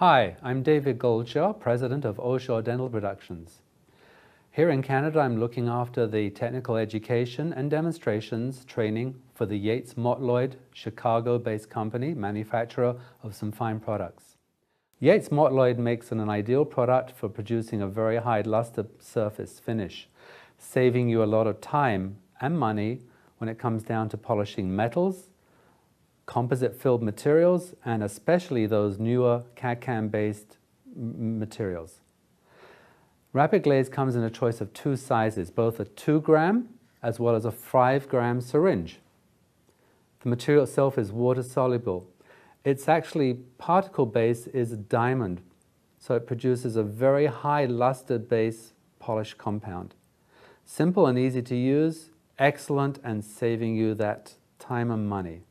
Hi, I'm David Goldshaw, President of Oshaw Dental Productions. Here in Canada, I'm looking after the technical education and demonstrations training for the Yates Motloyd, Chicago-based company, manufacturer of some fine products. Yates Motloyd makes an ideal product for producing a very high luster surface finish, saving you a lot of time and money when it comes down to polishing metals, composite-filled materials, and especially those newer CAD-CAM-based materials. Rapid-Glaze comes in a choice of two sizes, both a 2-gram as well as a 5-gram syringe. The material itself is water-soluble. Its actually particle base is a diamond, so it produces a very high luster base polish compound. Simple and easy to use, excellent and saving you that time and money.